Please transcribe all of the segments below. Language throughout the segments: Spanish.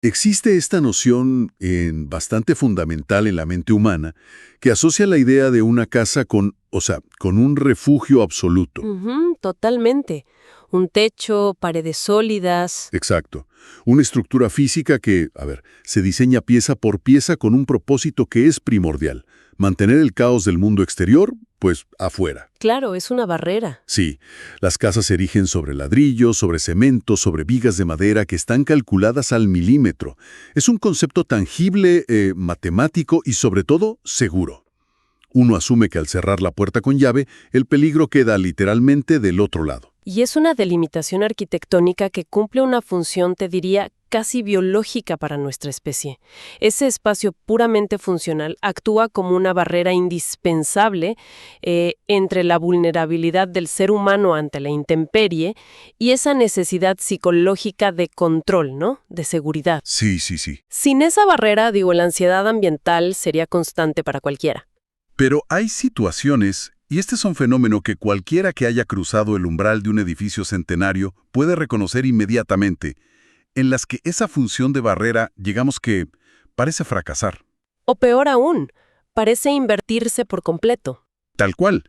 Existe esta noción bastante fundamental en la mente humana que asocia la idea de una casa con, o sea, con un refugio absoluto. Ujú, totalmente. Un techo, paredes sólidas. Exacto. Una estructura física que, a ver, se diseña pieza por pieza con un propósito que es primordial: mantener el caos del mundo exterior, pues, afuera. Claro, es una barrera. Sí, las casas se erigen sobre ladrillos, sobre cemento, sobre vigas de madera que están calculadas al milímetro. Es un concepto tangible, matemático y, sobre todo, seguro. Uno asume que al cerrar la puerta con llave, el peligro queda literalmente del otro lado. Y es una delimitación arquitectónica que cumple una función, te diría, casi biológica para nuestra especie. Ese espacio puramente funcional actúa como una barrera indispensable entre la vulnerabilidad del ser humano ante la intemperie y esa necesidad psicológica de control, ¿no? De seguridad. Sí, sí, sí. Sin esa barrera, la ansiedad ambiental sería constante para cualquiera. Pero hay situaciones, y este es un fenómeno que cualquiera que haya cruzado el umbral de un edificio centenario puede reconocer inmediatamente, en las que esa función de barrera, digamos que, parece fracasar. O peor aún, parece invertirse por completo. Tal cual.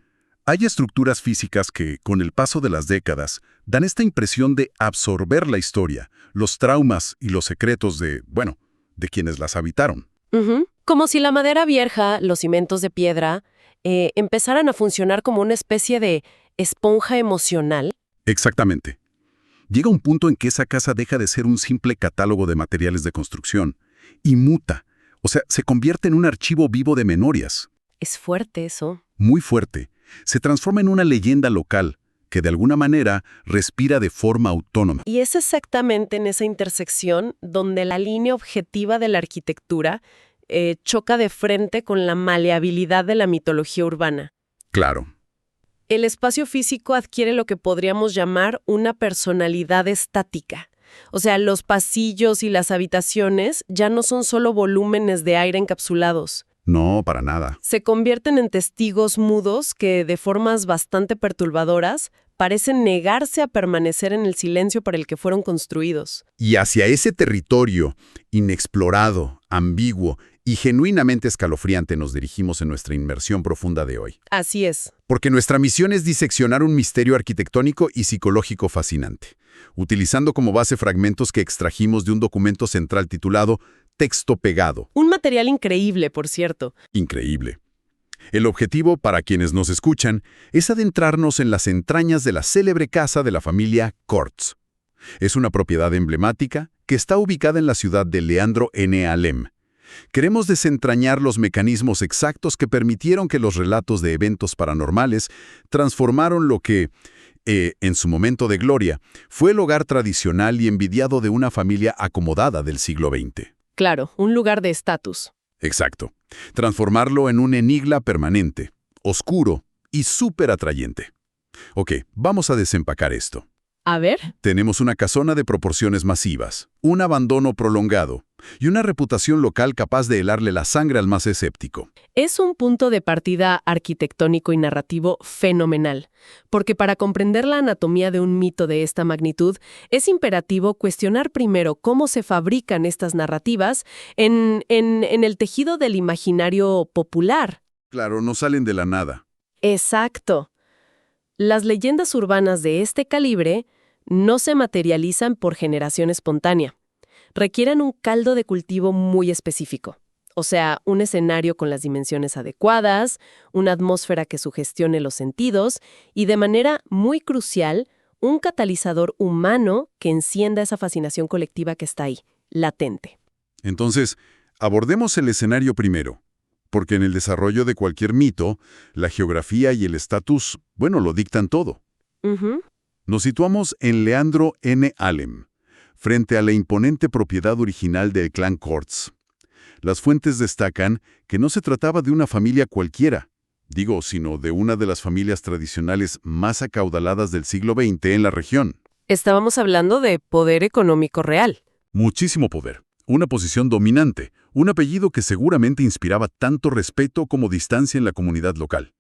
Hay estructuras físicas que, con el paso de las décadas, dan esta impresión de absorber la historia, los traumas y los secretos de quienes las habitaron. Ujú. Como si la madera vieja, los cimientos de piedra, empezaran a funcionar como una especie de esponja emocional. Exactamente. Llega un punto en que esa casa deja de ser un simple catálogo de materiales de construcción y muta, o sea, se convierte en un archivo vivo de memorias. Es fuerte eso. Muy fuerte. Se transforma en una leyenda local que de alguna manera respira de forma autónoma. Y es exactamente en esa intersección donde la línea objetiva de la arquitectura choca de frente con la maleabilidad de la mitología urbana. Claro. El espacio físico adquiere lo que podríamos llamar una personalidad estática. O sea, los pasillos y las habitaciones ya no son solo volúmenes de aire encapsulados. No, para nada. Se convierten en testigos mudos que, de formas bastante perturbadoras, parecen negarse a permanecer en el silencio para el que fueron construidos. Y hacia ese territorio inexplorado, ambiguo y genuinamente escalofriante nos dirigimos en nuestra inmersión profunda de hoy. Así es. Porque nuestra misión es diseccionar un misterio arquitectónico y psicológico fascinante, utilizando como base fragmentos que extrajimos de un documento central titulado Texto Pegado. Un material increíble, por cierto. Increíble. El objetivo, para quienes nos escuchan, es adentrarnos en las entrañas de la célebre casa de la familia Corts. Es una propiedad emblemática que está ubicada en la ciudad de Leandro N. Alem. Queremos desentrañar los mecanismos exactos que permitieron que los relatos de eventos paranormales transformaron lo que, en su momento de gloria, fue el hogar tradicional y envidiado de una familia acomodada del siglo XX. Claro, un lugar de estatus. Exacto. Transformarlo en un enigma permanente, oscuro y súper atrayente. Ok, vamos a desempacar esto. A ver. Tenemos una casona de proporciones masivas, un abandono prolongado y una reputación local capaz de helarle la sangre al más escéptico. Es un punto de partida arquitectónico y narrativo fenomenal, porque para comprender la anatomía de un mito de esta magnitud, es imperativo cuestionar primero cómo se fabrican estas narrativas en el tejido del imaginario popular. Claro, no salen de la nada. Exacto. Las leyendas urbanas de este calibre no se materializan por generación espontánea. Requieren un caldo de cultivo muy específico. O sea, un escenario con las dimensiones adecuadas, una atmósfera que sugestione los sentidos y, de manera muy crucial, un catalizador humano que encienda esa fascinación colectiva que está ahí, latente. Entonces, abordemos el escenario primero, porque en el desarrollo de cualquier mito, la geografía y el estatus, lo dictan todo. Ujú. Nos situamos en Leandro N. Alem, frente a la imponente propiedad original del clan Corts. Las fuentes destacan que no se trataba de una familia cualquiera, sino de una de las familias tradicionales más acaudaladas del siglo XX en la región. Estábamos hablando de poder económico real. Muchísimo poder, una posición dominante, un apellido que seguramente inspiraba tanto respeto como distancia en la comunidad local.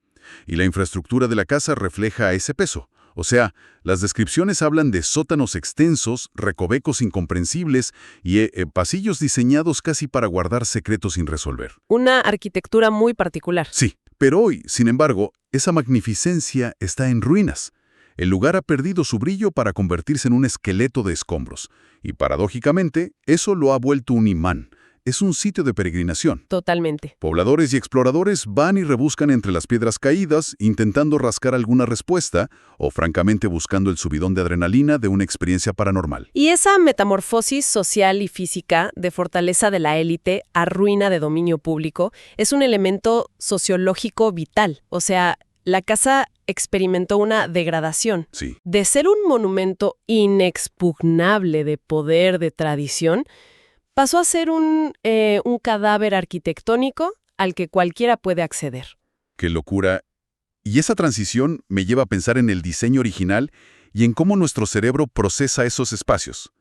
Y la infraestructura de la casa refleja ese peso. O sea, las descripciones hablan de sótanos extensos, recovecos incomprensibles y pasillos diseñados casi para guardar secretos sin resolver. Una arquitectura muy particular. Sí, pero hoy, sin embargo, esa magnificencia está en ruinas. El lugar ha perdido su brillo para convertirse en un esqueleto de escombros. Y paradójicamente, eso lo ha vuelto un imán. Es un sitio de peregrinación. Totalmente. Pobladores y exploradores van y rebuscan entre las piedras caídas, intentando rascar alguna respuesta o francamente buscando el subidón de adrenalina de una experiencia paranormal. Y esa metamorfosis social y física de fortaleza de la élite a ruina de dominio público es un elemento sociológico vital. O sea, la casa experimentó una degradación. Sí. De ser un monumento inexpugnable de poder, de tradición, pasó a ser un cadáver arquitectónico al que cualquiera puede acceder. ¡Qué locura! Y esa transición me lleva a pensar en el diseño original y en cómo nuestro cerebro procesa esos espacios.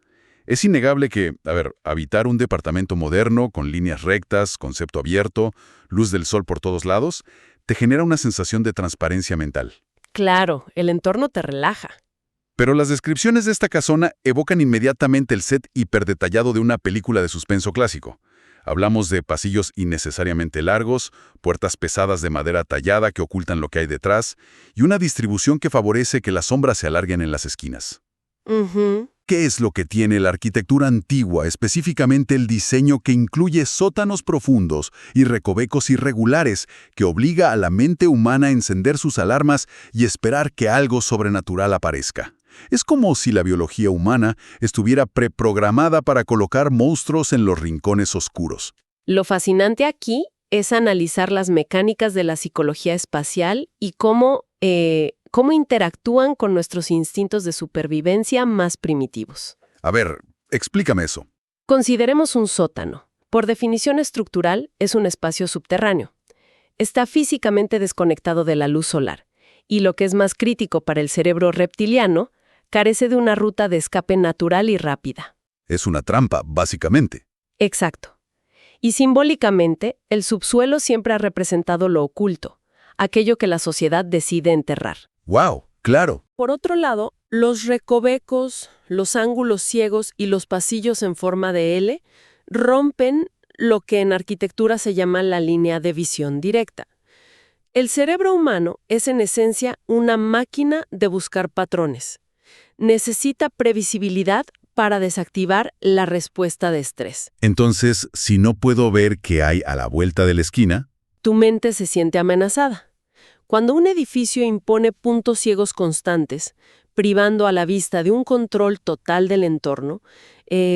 Es innegable que, habitar un departamento moderno, con líneas rectas, concepto abierto, luz del sol por todos lados, te genera una sensación de transparencia mental. Claro, el entorno te relaja. Pero las descripciones de esta casona evocan inmediatamente el set hiperdetallado de una película de suspenso clásico. Hablamos de pasillos innecesariamente largos, puertas pesadas de madera tallada que ocultan lo que hay detrás, y una distribución que favorece que las sombras se alarguen en las esquinas. ¿Qué es lo que tiene la arquitectura antigua, específicamente el diseño que incluye sótanos profundos y recovecos irregulares, que obliga a la mente humana a encender sus alarmas y esperar que algo sobrenatural aparezca? Es como si la biología humana estuviera preprogramada para colocar monstruos en los rincones oscuros. Lo fascinante aquí es analizar las mecánicas de la psicología espacial y cómo interactúan con nuestros instintos de supervivencia más primitivos. A ver, explícame eso. Consideremos un sótano. Por definición estructural, es un espacio subterráneo. Está físicamente desconectado de la luz solar. Y lo que es más crítico para el cerebro reptiliano, carece de una ruta de escape natural y rápida. Es una trampa, básicamente. Exacto. Y simbólicamente, el subsuelo siempre ha representado lo oculto, aquello que la sociedad decide enterrar. ¡Wow! ¡Claro! Por otro lado, los recovecos, los ángulos ciegos y los pasillos en forma de L rompen lo que en arquitectura se llama la línea de visión directa. El cerebro humano es en esencia una máquina de buscar patrones. Necesita previsibilidad para desactivar la respuesta de estrés. Entonces, si no puedo ver qué hay a la vuelta de la esquina, Tu mente se siente amenazada. Cuando un edificio impone puntos ciegos constantes, privando a la vista de un control total del entorno,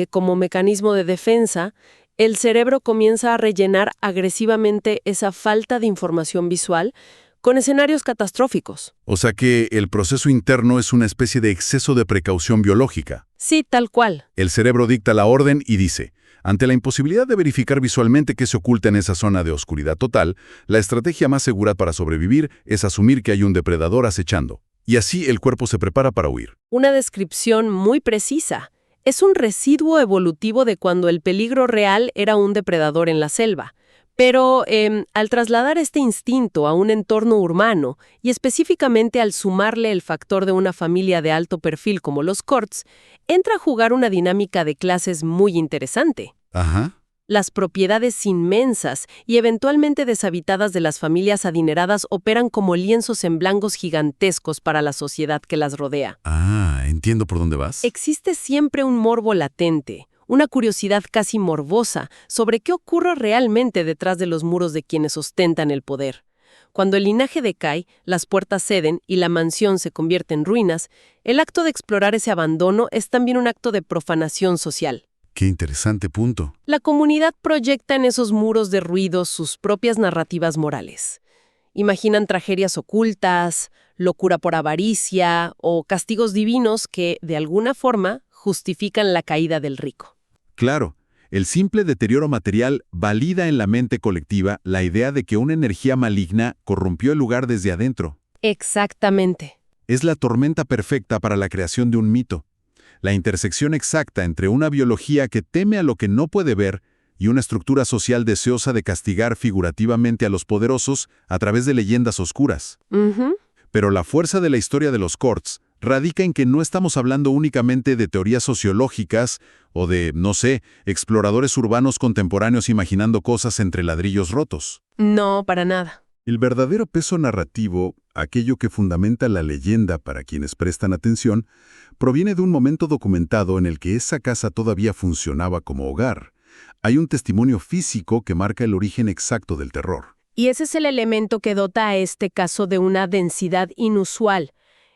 como mecanismo de defensa, el cerebro comienza a rellenar agresivamente esa falta de información visual con escenarios catastróficos. o sea que el proceso interno es una especie de exceso de precaución biológica. Sí, tal cual. El cerebro dicta la orden y dice, ante la imposibilidad de verificar visualmente qué se oculta en esa zona de oscuridad total, la estrategia más segura para sobrevivir es asumir que hay un depredador acechando. Y así el cuerpo se prepara para huir. Una descripción muy precisa. Es un residuo evolutivo de cuando el peligro real era un depredador en la selva. Pero al trasladar este instinto a un entorno urbano, y específicamente al sumarle el factor de una familia de alto perfil como los Kurtz, entra a jugar una dinámica de clases muy interesante. Ajá. Las propiedades inmensas y eventualmente deshabitadas de las familias adineradas operan como lienzos en blancos gigantescos para la sociedad que las rodea. Ah, entiendo por dónde vas. Existe siempre un morbo latente, una curiosidad casi morbosa sobre qué ocurre realmente detrás de los muros de quienes ostentan el poder. Cuando el linaje decae, las puertas ceden y la mansión se convierte en ruinas, el acto de explorar ese abandono es también un acto de profanación social. Qué interesante punto. La comunidad proyecta en esos muros de ruidos sus propias narrativas morales. Imaginan tragedias ocultas, locura por avaricia o castigos divinos que, de alguna forma, justifican la caída del rico. Claro, el simple deterioro material valida en la mente colectiva la idea de que una energía maligna corrompió el lugar desde adentro. Exactamente. Es la tormenta perfecta para la creación de un mito. La intersección exacta entre una biología que teme a lo que no puede ver y una estructura social deseosa de castigar figurativamente a los poderosos a través de leyendas oscuras. Pero la fuerza de la historia de los Kurtz radica en que no estamos hablando únicamente de teorías sociológicas o de, no sé, exploradores urbanos contemporáneos imaginando cosas entre ladrillos rotos. No, para nada. El verdadero peso narrativo, aquello que fundamenta la leyenda para quienes prestan atención, proviene de un momento documentado en el que esa casa todavía funcionaba como hogar. Hay un testimonio físico que marca el origen exacto del terror. Y ese es el elemento que dota a este caso de una densidad inusual.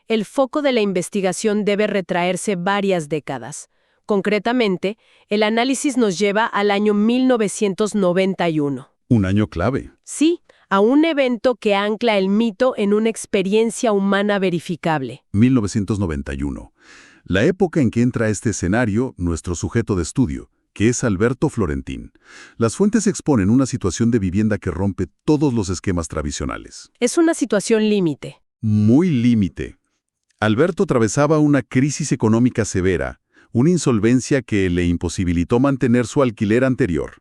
El foco de la investigación debe retraerse varias décadas. Concretamente, el análisis nos lleva al año 1991. Un año clave. Sí, a un evento que ancla el mito en una experiencia humana verificable. 1991. La época en que entra a este escenario nuestro sujeto de estudio, que es Alberto Florentín. Las fuentes exponen una situación de vivienda que rompe todos los esquemas tradicionales. Es una situación límite. Muy límite. Alberto atravesaba una crisis económica severa, una insolvencia que le imposibilitó mantener su alquiler anterior.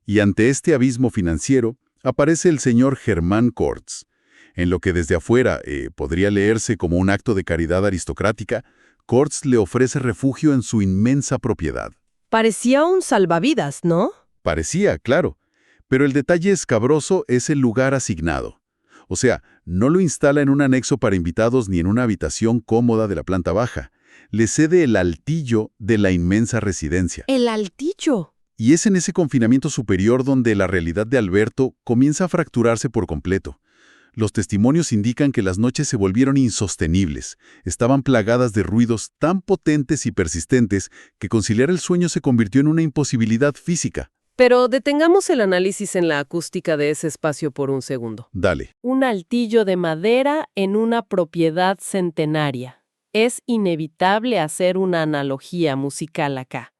Y ante este abismo financiero, aparece el señor Germán Corts. En lo que desde afuera podría leerse como un acto de caridad aristocrática, Corts le ofrece refugio en su inmensa propiedad. Parecía un salvavidas, ¿no? Parecía, claro, pero el detalle escabroso es el lugar asignado. O sea, no lo instala en un anexo para invitados ni en una habitación cómoda de la planta baja. Le cede el altillo de la inmensa residencia. El altillo. Y es en ese confinamiento superior donde la realidad de Alberto comienza a fracturarse por completo. Los testimonios indican que las noches se volvieron insostenibles. Estaban plagadas de ruidos tan potentes y persistentes que conciliar el sueño se convirtió en una imposibilidad física. Pero detengamos el análisis en la acústica de ese espacio por un segundo. Dale. Un altillo de madera en una propiedad centenaria. Es inevitable hacer una analogía musical acá.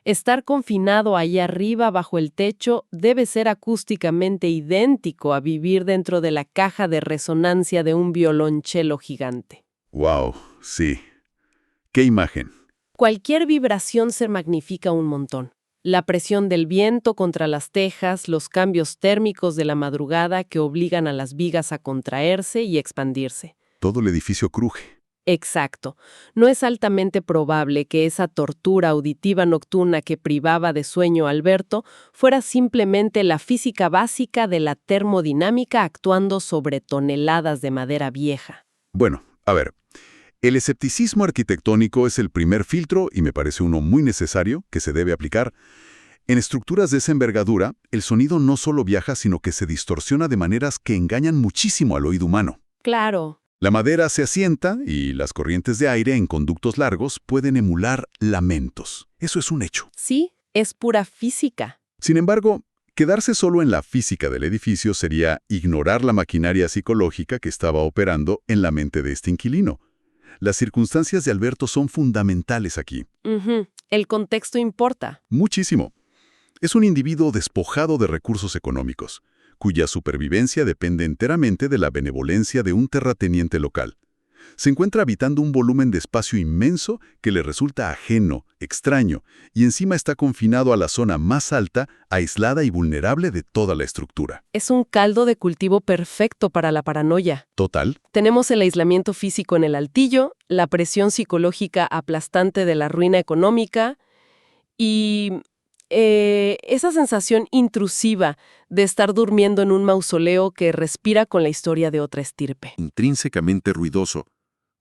Estar confinado ahí arriba bajo el techo debe ser acústicamente idéntico a vivir dentro de la caja de resonancia de un violonchelo gigante. ¡Wow! Sí. ¡Qué imagen! Cualquier vibración se magnifica un montón. La presión del viento contra las tejas, los cambios térmicos de la madrugada que obligan a las vigas a contraerse y expandirse. Todo el edificio cruje. Exacto. No es altamente probable que esa tortura auditiva nocturna que privaba de sueño a Alberto fuera simplemente la física básica de la termodinámica actuando sobre toneladas de madera vieja. Bueno, a ver. El escepticismo arquitectónico es el primer filtro, y me parece uno muy necesario, que se debe aplicar. En estructuras de esa envergadura, el sonido no solo viaja, sino que se distorsiona de maneras que engañan muchísimo al oído humano. Claro. La madera se asienta y las corrientes de aire en conductos largos pueden emular lamentos. Eso es un hecho. Sí, es pura física. Sin embargo, quedarse solo en la física del edificio sería ignorar la maquinaria psicológica que estaba operando en la mente de este inquilino. Las circunstancias de Alberto son fundamentales aquí. El contexto importa. Muchísimo. Es un individuo despojado de recursos económicos, cuya supervivencia depende enteramente de la benevolencia de un terrateniente local. Se encuentra habitando un volumen de espacio inmenso que le resulta ajeno, extraño, y encima está confinado a la zona más alta, aislada y vulnerable de toda la estructura. Es un caldo de cultivo perfecto para la paranoia. Total. Tenemos el aislamiento físico en el altillo, la presión psicológica aplastante de la ruina económica y esa sensación intrusiva de estar durmiendo en un mausoleo que respira con la historia de otra estirpe. Intrínsecamente ruidoso.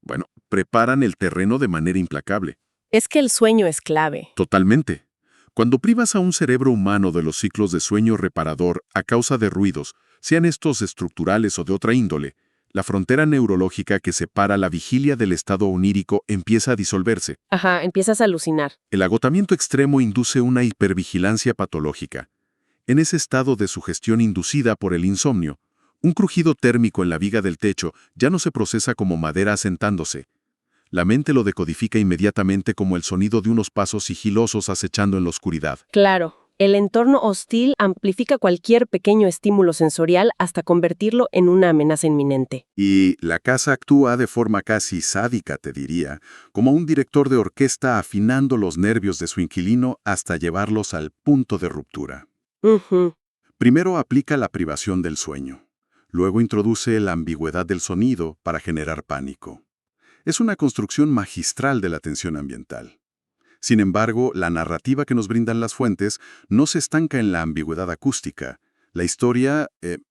Bueno, preparan el terreno de manera implacable. Es que el sueño es clave. Totalmente. Cuando privas a un cerebro humano de los ciclos de sueño reparador a causa de ruidos, sean estos estructurales o de otra índole, la frontera neurológica que separa la vigilia del estado onírico empieza a disolverse. Ajá, empiezas a alucinar. El agotamiento extremo induce una hipervigilancia patológica. En ese estado de sugestión inducida por el insomnio, un crujido térmico en la viga del techo ya no se procesa como madera asentándose. La mente lo decodifica inmediatamente como el sonido de unos pasos sigilosos acechando en la oscuridad. Claro. El entorno hostil amplifica cualquier pequeño estímulo sensorial hasta convertirlo en una amenaza inminente. Y la casa actúa de forma casi sádica, te diría, como un director de orquesta afinando los nervios de su inquilino hasta llevarlos al punto de ruptura. Primero aplica la privación del sueño. Luego introduce la ambigüedad del sonido para generar pánico. Es una construcción magistral de la tensión ambiental. Sin embargo, la narrativa que nos brindan las fuentes no se estanca en la ambigüedad acústica. La historia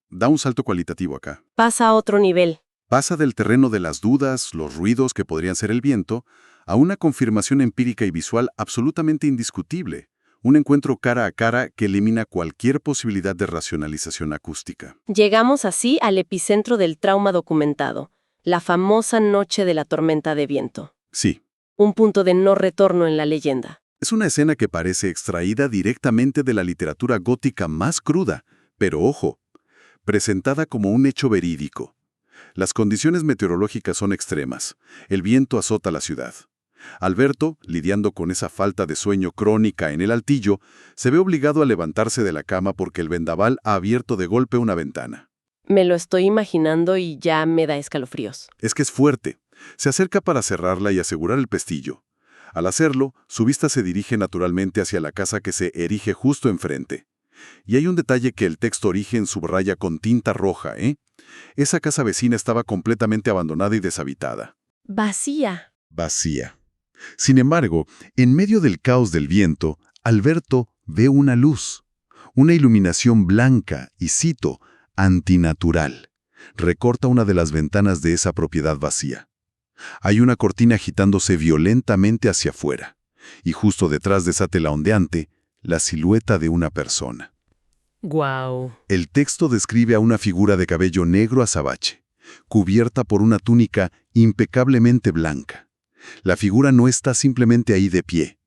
da un salto cualitativo acá. Pasa a otro nivel. Pasa del terreno de las dudas, los ruidos que podrían ser el viento, a una confirmación empírica y visual absolutamente indiscutible. Un encuentro cara a cara que elimina cualquier posibilidad de racionalización acústica. Llegamos así al epicentro del trauma documentado, la famosa noche de la tormenta de viento. Sí, Un punto de no retorno en la leyenda. es una escena que parece extraída directamente de la literatura gótica más cruda, pero ojo, presentada como un hecho verídico. Las condiciones meteorológicas son extremas. El viento azota la ciudad. Alberto, lidiando con esa falta de sueño crónica en el altillo, se ve obligado a levantarse de la cama porque el vendaval ha abierto de golpe una ventana. Me lo estoy imaginando y ya me da escalofríos. Es que es fuerte. Se acerca para cerrarla y asegurar el pestillo. Al hacerlo, su vista se dirige naturalmente hacia la casa que se erige justo enfrente. Y hay un detalle que el texto origen subraya con tinta roja, ¿eh? Esa casa vecina estaba completamente abandonada y deshabitada. Vacía. Vacía. Sin embargo, en medio del caos del viento, Alberto ve una luz, una iluminación blanca y, cito, antinatural. Recorta una de las ventanas de esa propiedad vacía. Hay una cortina agitándose violentamente hacia afuera, y justo detrás de esa tela ondeante, la silueta de una persona. Guau. El texto describe a una figura de cabello negro azabache, cubierta por una túnica impecablemente blanca. La figura no está simplemente ahí de pie,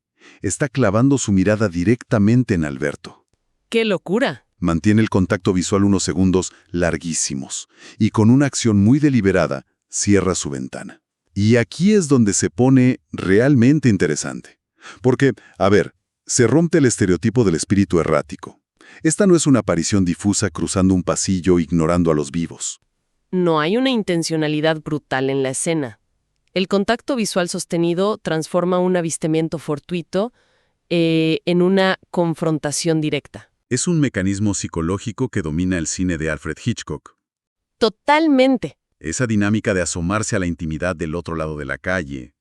está clavando su mirada directamente en Alberto. ¡Qué locura! Mantiene el contacto visual unos segundos larguísimos, y con una acción muy deliberada, cierra su ventana. Y aquí es donde se pone realmente interesante. Porque, a ver, se rompe el estereotipo del espíritu errático. Esta no es una aparición difusa cruzando un pasillo ignorando a los vivos. No hay una intencionalidad brutal en la escena. El contacto visual sostenido transforma un avistamiento fortuito en una confrontación directa. Es un mecanismo psicológico que domina el cine de Alfred Hitchcock. Totalmente. Esa dinámica de asomarse a la intimidad del otro lado de la calle.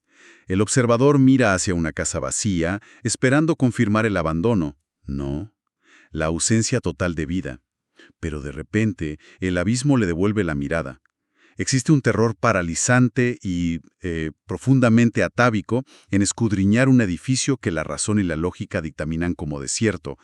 El observador mira hacia una casa vacía, esperando confirmar el abandono. No, la ausencia total de vida. Pero de repente, el abismo le devuelve la mirada. Existe un terror paralizante y profundamente atávico en escudriñar un edificio que la razón y la lógica dictaminan como desierto,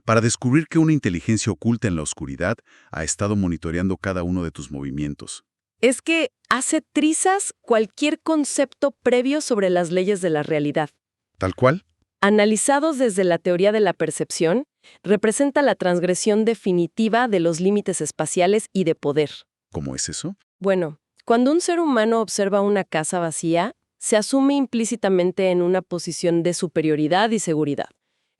para descubrir que una inteligencia oculta en la oscuridad ha estado monitoreando cada uno de tus movimientos. Es que hace trizas cualquier concepto previo sobre las leyes de la realidad. ¿Tal cual? Analizados desde la teoría de la percepción, representa la transgresión definitiva de los límites espaciales y de poder. ¿Cómo es eso? Bueno, cuando un ser humano observa una casa vacía, se asume implícitamente en una posición de superioridad y seguridad.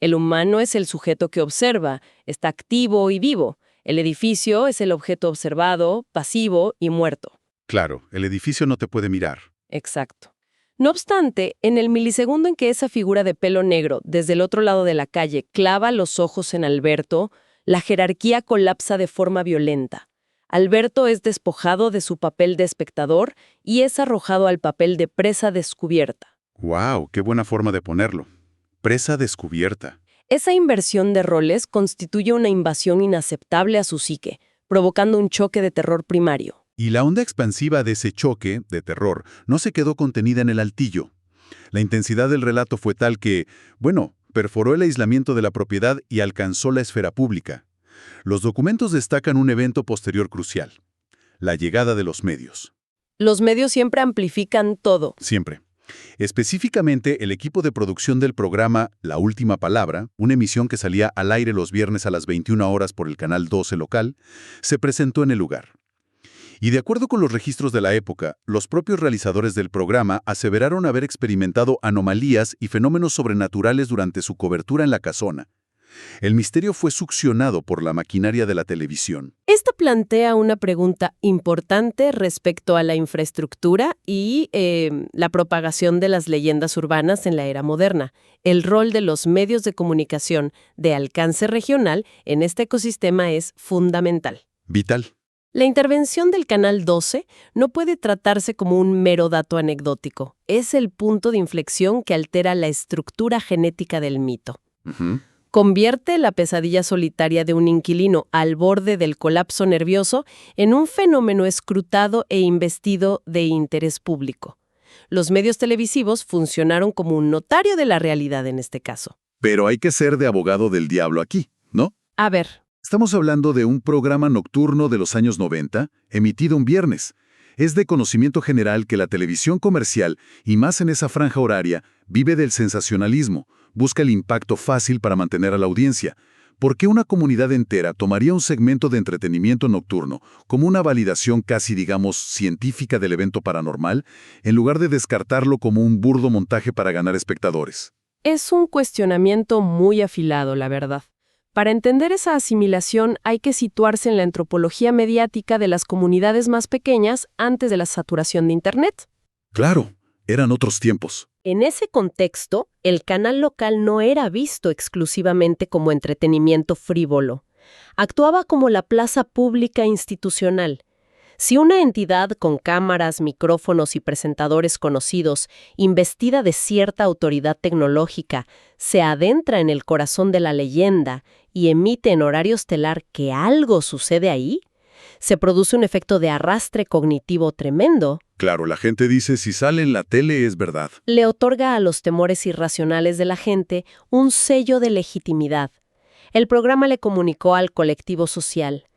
El humano es el sujeto que observa, está activo y vivo. El edificio es el objeto observado, pasivo y muerto. Claro, el edificio no te puede mirar. Exacto. No obstante, en el milisegundo en que esa figura de pelo negro, desde el otro lado de la calle, clava los ojos en Alberto, la jerarquía colapsa de forma violenta. Alberto es despojado de su papel de espectador y es arrojado al papel de presa descubierta. ¡Wow! ¡Qué buena forma de ponerlo! Presa descubierta. Esa inversión de roles constituye una invasión inaceptable a su psique, provocando un choque de terror primario. Y la onda expansiva de ese choque, de terror, no se quedó contenida en el altillo. La intensidad del relato fue tal que, perforó el aislamiento de la propiedad y alcanzó la esfera pública. Los documentos destacan un evento posterior crucial: la llegada de los medios. Los medios siempre amplifican todo. Siempre. Específicamente, el equipo de producción del programa La Última Palabra, una emisión que salía al aire los viernes a las 21 horas por el canal 12 local, se presentó en el lugar. Y de acuerdo con los registros de la época, los propios realizadores del programa aseveraron haber experimentado anomalías y fenómenos sobrenaturales durante su cobertura en la casona. El misterio fue succionado por la maquinaria de la televisión. Esto plantea una pregunta importante respecto a la infraestructura y la propagación de las leyendas urbanas en la era moderna. El rol de los medios de comunicación de alcance regional en este ecosistema es fundamental. Vital. La intervención del Canal 12 no puede tratarse como un mero dato anecdótico. Es el punto de inflexión que altera la estructura genética del mito. Ujú. Convierte la pesadilla solitaria de un inquilino al borde del colapso nervioso en un fenómeno escrutado e investido de interés público. Los medios televisivos funcionaron como un notario de la realidad en este caso. Pero hay que ser de abogado del diablo aquí, ¿no? A ver, Estamos hablando de un programa nocturno de los años 90, emitido un viernes. Es de conocimiento general que la televisión comercial, y más en esa franja horaria, vive del sensacionalismo, busca el impacto fácil para mantener a la audiencia. ¿Por qué una comunidad entera tomaría un segmento de entretenimiento nocturno como una validación casi, digamos, científica del evento paranormal, en lugar de descartarlo como un burdo montaje para ganar espectadores? es un cuestionamiento muy afilado, la verdad. Para entender esa asimilación hay que situarse en la antropología mediática de las comunidades más pequeñas antes de la saturación de Internet. Claro, eran otros tiempos. En ese contexto, el canal local no era visto exclusivamente como entretenimiento frívolo. Actuaba como la plaza pública institucional. Si una entidad con cámaras, micrófonos y presentadores conocidos, investida de cierta autoridad tecnológica, se adentra en el corazón de la leyenda y emite en horario estelar que algo sucede ahí, se produce un efecto de arrastre cognitivo tremendo. Claro, la gente dice si sale en la tele es verdad. Le otorga a los temores irracionales de la gente un sello de legitimidad. El programa le comunicó al colectivo social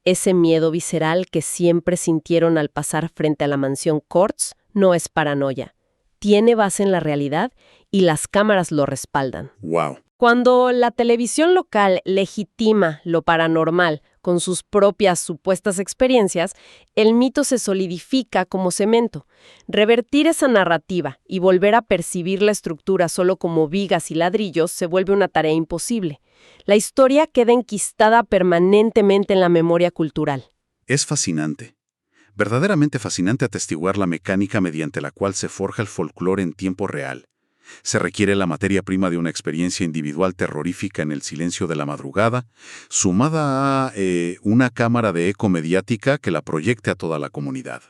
ese miedo visceral que siempre sintieron al pasar frente a la mansión Kurtz no es paranoia. Tiene base en la realidad y las cámaras lo respaldan. Wow. Cuando la televisión local legitima lo paranormal con sus propias supuestas experiencias, el mito se solidifica como cemento. Revertir esa narrativa y volver a percibir la estructura solo como vigas y ladrillos se vuelve una tarea imposible. La historia queda enquistada permanentemente en la memoria cultural. Es fascinante. Verdaderamente fascinante atestiguar la mecánica mediante la cual se forja el folclore en tiempo real. Se requiere la materia prima de una experiencia individual terrorífica en el silencio de la madrugada, sumada a una cámara de eco mediática que la proyecte a toda la comunidad.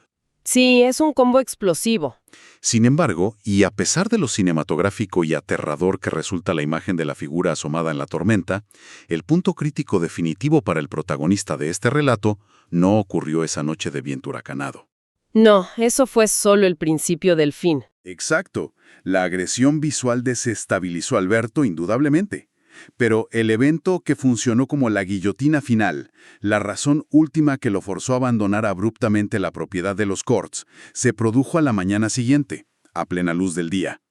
Sí, es un combo explosivo. Sin embargo, y a pesar de lo cinematográfico y aterrador que resulta la imagen de la figura asomada en la tormenta, el punto crítico definitivo para el protagonista de este relato no ocurrió esa noche de viento huracanado. No, eso fue solo el principio del fin. Exacto. La agresión visual desestabilizó a Alberto indudablemente. Pero el evento que funcionó como la guillotina final, la razón última que lo forzó a abandonar abruptamente la propiedad de los Kurtz, se produjo a la mañana siguiente, a plena luz del día,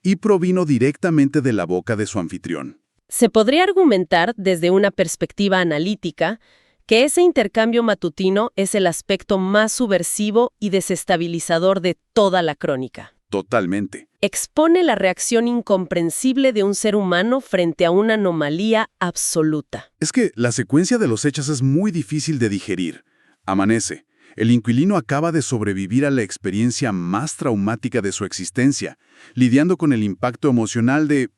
y provino directamente de la boca de su anfitrión. Se podría argumentar desde una perspectiva analítica que ese intercambio matutino es el aspecto más subversivo y desestabilizador de toda la crónica. Totalmente. Expone la reacción incomprensible de un ser humano frente a una anomalía absoluta. Es que la secuencia de los hechos es muy difícil de digerir. Amanece. El inquilino acaba de sobrevivir a la experiencia más traumática de su existencia, lidiando con el impacto emocional de,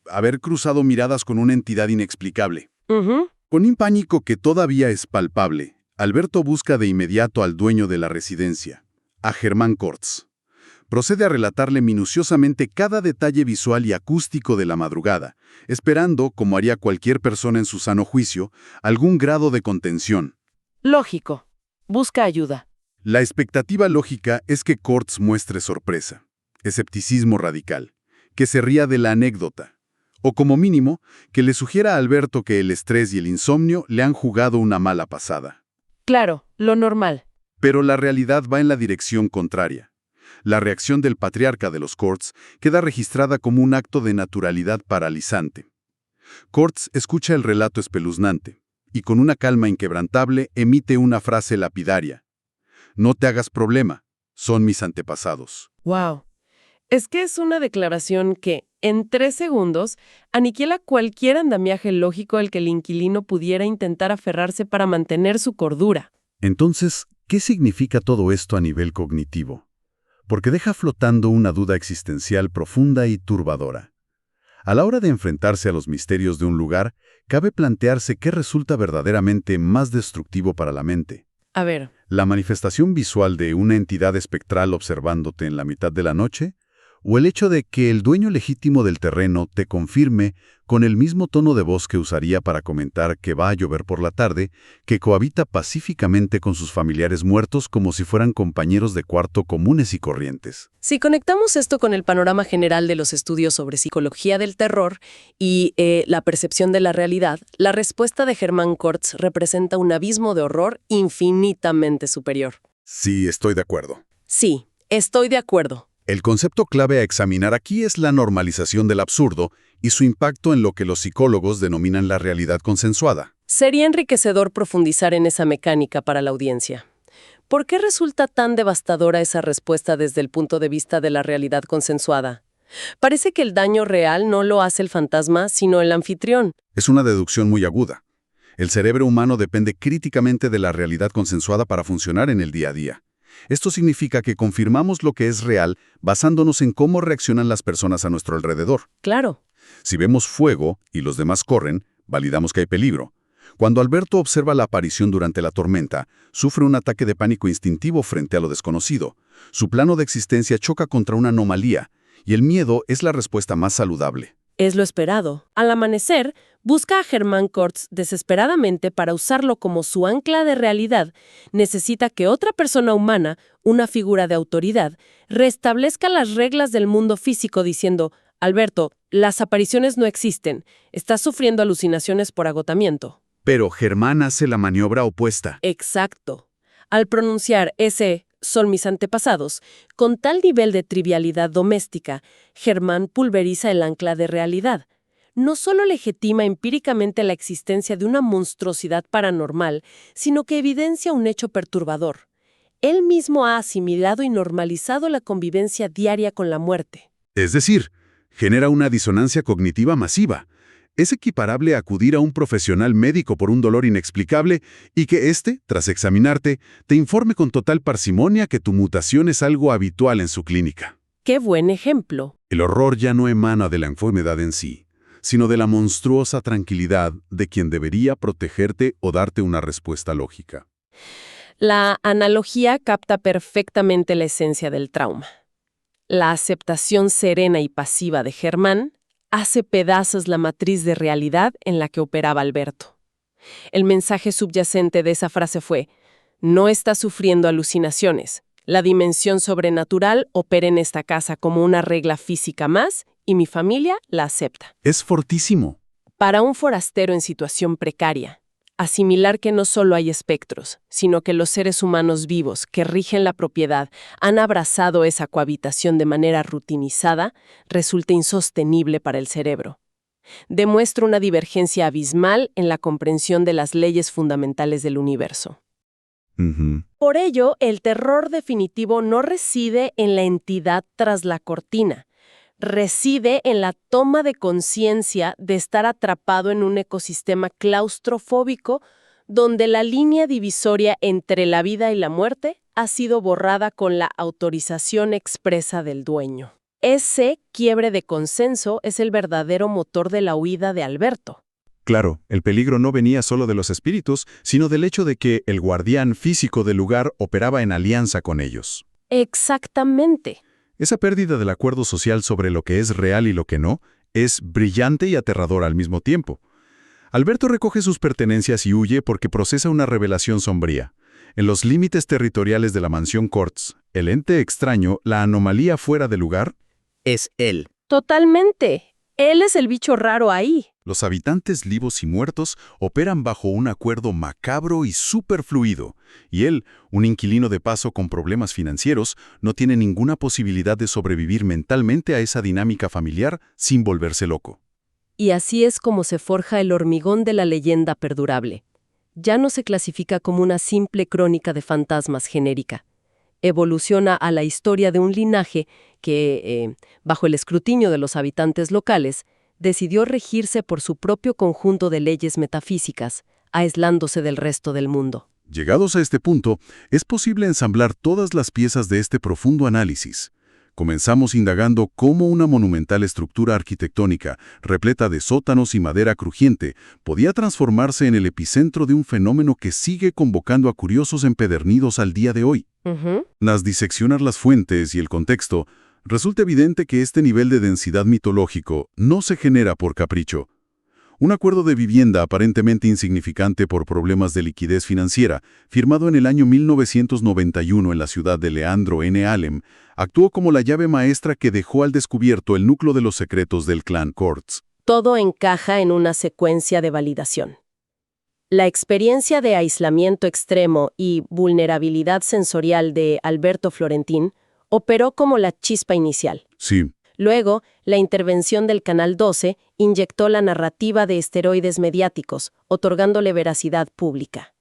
haber cruzado miradas con una entidad inexplicable. Con un pánico que todavía es palpable, Alberto busca de inmediato al dueño de la residencia, a Germán Kurtz. Procede a relatarle minuciosamente cada detalle visual y acústico de la madrugada, esperando, como haría cualquier persona en su sano juicio, algún grado de contención. Lógico. Busca ayuda. La expectativa lógica es que Kurtz muestre sorpresa, escepticismo radical, que se ría de la anécdota, o como mínimo, que le sugiera a Alberto que el estrés y el insomnio le han jugado una mala pasada. Claro, lo normal. Pero la realidad va en la dirección contraria. La reacción del patriarca de los Kurtz queda registrada como un acto de naturalidad paralizante. Kurtz escucha el relato espeluznante y con una calma inquebrantable emite una frase lapidaria. No te hagas problema, son mis antepasados. Wow. Es que es una declaración que, en 3 segundos, aniquila cualquier andamiaje lógico al que el inquilino pudiera intentar aferrarse para mantener su cordura. Entonces, ¿qué significa todo esto a nivel cognitivo? Porque deja flotando una duda existencial profunda y turbadora. A la hora de enfrentarse a los misterios de un lugar, cabe plantearse qué resulta verdaderamente más destructivo para la mente. A ver, ¿La manifestación visual de una entidad espectral observándote en la mitad de la noche? ¿O el hecho de que el dueño legítimo del terreno te confirme, con el mismo tono de voz que usaría para comentar que va a llover por la tarde, que cohabita pacíficamente con sus familiares muertos como si fueran compañeros de cuarto comunes y corrientes? si conectamos esto con el panorama general de los estudios sobre psicología del terror y la percepción de la realidad, la respuesta de Germán Kortz representa un abismo de horror infinitamente superior. Sí, estoy de acuerdo. Sí, estoy de acuerdo. El concepto clave a examinar aquí es la normalización del absurdo y su impacto en lo que los psicólogos denominan la realidad consensuada. Sería enriquecedor profundizar en esa mecánica para la audiencia. ¿Por qué resulta tan devastadora esa respuesta desde el punto de vista de la realidad consensuada? Parece que el daño real no lo hace el fantasma, sino el anfitrión. Es una deducción muy aguda. El cerebro humano depende críticamente de la realidad consensuada para funcionar en el día a día. Esto significa que confirmamos lo que es real basándonos en cómo reaccionan las personas a nuestro alrededor. Claro. Si vemos fuego y los demás corren, validamos que hay peligro. Cuando Alberto observa la aparición durante la tormenta, sufre un ataque de pánico instintivo frente a lo desconocido. Su plano de existencia choca contra una anomalía, y el miedo es la respuesta más saludable. Es lo esperado. Al amanecer, busca a Germán Kortz desesperadamente para usarlo como su ancla de realidad. Necesita que otra persona humana, una figura de autoridad, restablezca las reglas del mundo físico diciendo: Alberto, las apariciones no existen. Estás sufriendo alucinaciones por agotamiento. Pero Germán hace la maniobra opuesta. Exacto. Al pronunciar ese "son mis antepasados", con tal nivel de trivialidad doméstica, Germán pulveriza el ancla de realidad. No solo legitima empíricamente la existencia de una monstruosidad paranormal, sino que evidencia un hecho perturbador. Él mismo ha asimilado y normalizado la convivencia diaria con la muerte. Es decir, genera una disonancia cognitiva masiva. Es equiparable a acudir a un profesional médico por un dolor inexplicable y que éste, tras examinarte, te informe con total parsimonia que tu mutación es algo habitual en su clínica. ¡Qué buen ejemplo! El horror ya no emana de la enfermedad en sí, sino de la monstruosa tranquilidad de quien debería protegerte o darte una respuesta lógica. La analogía capta perfectamente la esencia del trauma. La aceptación serena y pasiva de Germán hace pedazos la matriz de realidad en la que operaba Alberto. El mensaje subyacente de esa frase fue: no estás sufriendo alucinaciones. La dimensión sobrenatural opera en esta casa como una regla física más y mi familia la acepta. Es fortísimo. Para un forastero en situación precaria, asimilar que no solo hay espectros, sino que los seres humanos vivos que rigen la propiedad han abrazado esa cohabitación de manera rutinizada, resulta insostenible para el cerebro. Demuestra una divergencia abismal en la comprensión de las leyes fundamentales del universo. Por ello, el terror definitivo no reside en la entidad tras la cortina. Reside en la toma de conciencia de estar atrapado en un ecosistema claustrofóbico donde la línea divisoria entre la vida y la muerte ha sido borrada con la autorización expresa del dueño. Ese quiebre de consenso es el verdadero motor de la huida de Alberto. Claro, el peligro no venía solo de los espíritus, sino del hecho de que el guardián físico del lugar operaba en alianza con ellos. Exactamente. Esa pérdida del acuerdo social sobre lo que es real y lo que no es brillante y aterradora al mismo tiempo. Alberto recoge sus pertenencias y huye porque procesa una revelación sombría. En los límites territoriales de la mansión Kortz, el ente extraño, la anomalía fuera de lugar, es él. Totalmente. Él es el bicho raro ahí. Los habitantes vivos y muertos operan bajo un acuerdo macabro y superfluido, y él, un inquilino de paso con problemas financieros, no tiene ninguna posibilidad de sobrevivir mentalmente a esa dinámica familiar sin volverse loco. Y así es como se forja el hormigón de la leyenda perdurable. Ya no se clasifica como una simple crónica de fantasmas genérica. Evoluciona a la historia de un linaje que, bajo el escrutinio de los habitantes locales, decidió regirse por su propio conjunto de leyes metafísicas, aislándose del resto del mundo. Llegados a este punto, es posible ensamblar todas las piezas de este profundo análisis. Comenzamos indagando cómo una monumental estructura arquitectónica, repleta de sótanos y madera crujiente, podía transformarse en el epicentro de un fenómeno que sigue convocando a curiosos empedernidos al día de hoy. Tras diseccionar las fuentes y el contexto, resulta evidente que este nivel de densidad mitológico no se genera por capricho. Un acuerdo de vivienda aparentemente insignificante por problemas de liquidez financiera, firmado en el año 1991 en la ciudad de Leandro N. Alem, actuó como la llave maestra que dejó al descubierto el núcleo de los secretos del clan Corts. Todo encaja en una secuencia de validación. La experiencia de aislamiento extremo y vulnerabilidad sensorial de Alberto Florentín operó como la chispa inicial. Sí. Luego, la intervención del Canal 12 inyectó la narrativa de esteroides mediáticos, otorgándole veracidad pública.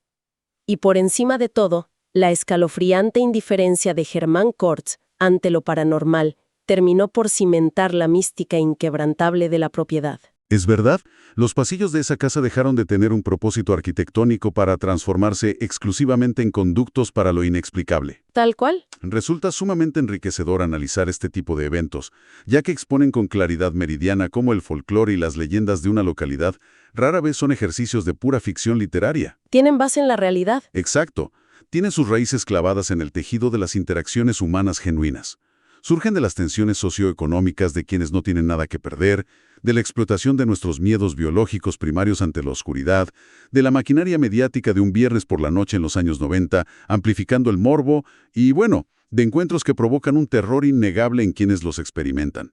Y por encima de todo, la escalofriante indiferencia de Germán Corts ante lo paranormal terminó por cimentar la mística inquebrantable de la propiedad. Es verdad, los pasillos de esa casa dejaron de tener un propósito arquitectónico para transformarse exclusivamente en conductos para lo inexplicable. ¿Tal cual? Resulta sumamente enriquecedor analizar este tipo de eventos, ya que exponen con claridad meridiana cómo el folclore y las leyendas de una localidad rara vez son ejercicios de pura ficción literaria. Tienen base en la realidad. Exacto. Tienen sus raíces clavadas en el tejido de las interacciones humanas genuinas. Surgen de las tensiones socioeconómicas de quienes no tienen nada que perder, de la explotación de nuestros miedos biológicos primarios ante la oscuridad, de la maquinaria mediática de un viernes por la noche en los años 90, amplificando el morbo y, bueno, de encuentros que provocan un terror innegable en quienes los experimentan.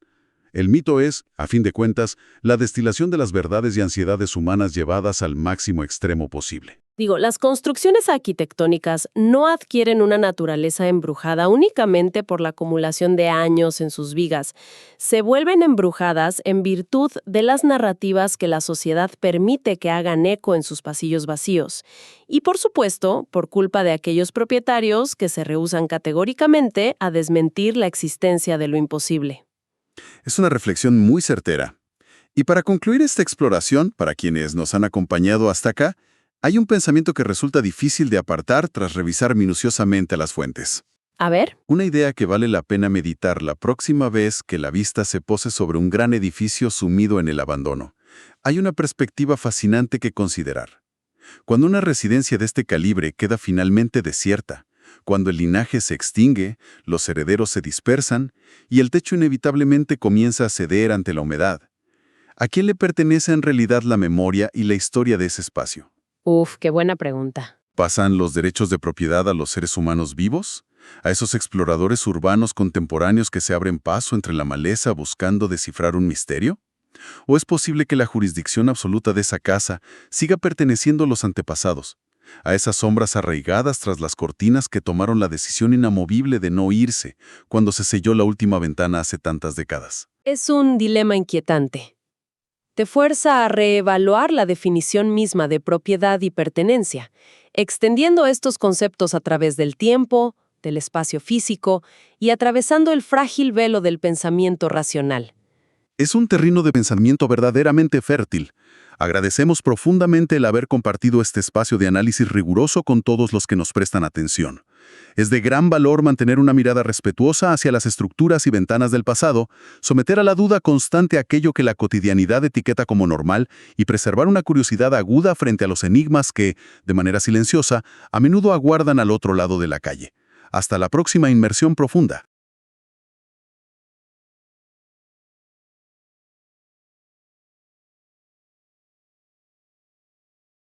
El mito es, a fin de cuentas, la destilación de las verdades y ansiedades humanas llevadas al máximo extremo posible. Las construcciones arquitectónicas no adquieren una naturaleza embrujada únicamente por la acumulación de años en sus vigas. Se vuelven embrujadas en virtud de las narrativas que la sociedad permite que hagan eco en sus pasillos vacíos. Y, por supuesto, por culpa de aquellos propietarios que se rehúsan categóricamente a desmentir la existencia de lo imposible. Es una reflexión muy certera. Y para concluir esta exploración, para quienes nos han acompañado hasta acá, hay un pensamiento que resulta difícil de apartar tras revisar minuciosamente las fuentes. A ver. Una idea que vale la pena meditar la próxima vez que la vista se pose sobre un gran edificio sumido en el abandono. Hay una perspectiva fascinante que considerar. Cuando una residencia de este calibre queda finalmente desierta, cuando el linaje se extingue, los herederos se dispersan y el techo inevitablemente comienza a ceder ante la humedad, ¿a quién le pertenece en realidad la memoria y la historia de ese espacio? Qué buena pregunta. ¿Pasan los derechos de propiedad a los seres humanos vivos? ¿A esos exploradores urbanos contemporáneos que se abren paso entre la maleza buscando descifrar un misterio? ¿O es posible que la jurisdicción absoluta de esa casa siga perteneciendo a los antepasados, a esas sombras arraigadas tras las cortinas que tomaron la decisión inamovible de no irse cuando se selló la última ventana hace tantas décadas? Es un dilema inquietante. Te fuerza a reevaluar la definición misma de propiedad y pertenencia, extendiendo estos conceptos a través del tiempo, del espacio físico y atravesando el frágil velo del pensamiento racional. Es un terreno de pensamiento verdaderamente fértil. Agradecemos profundamente el haber compartido este espacio de análisis riguroso con todos los que nos prestan atención. Es de gran valor mantener una mirada respetuosa hacia las estructuras y ventanas del pasado, someter a la duda constante aquello que la cotidianidad etiqueta como normal y preservar una curiosidad aguda frente a los enigmas que, de manera silenciosa, a menudo aguardan al otro lado de la calle. Hasta la próxima inmersión profunda.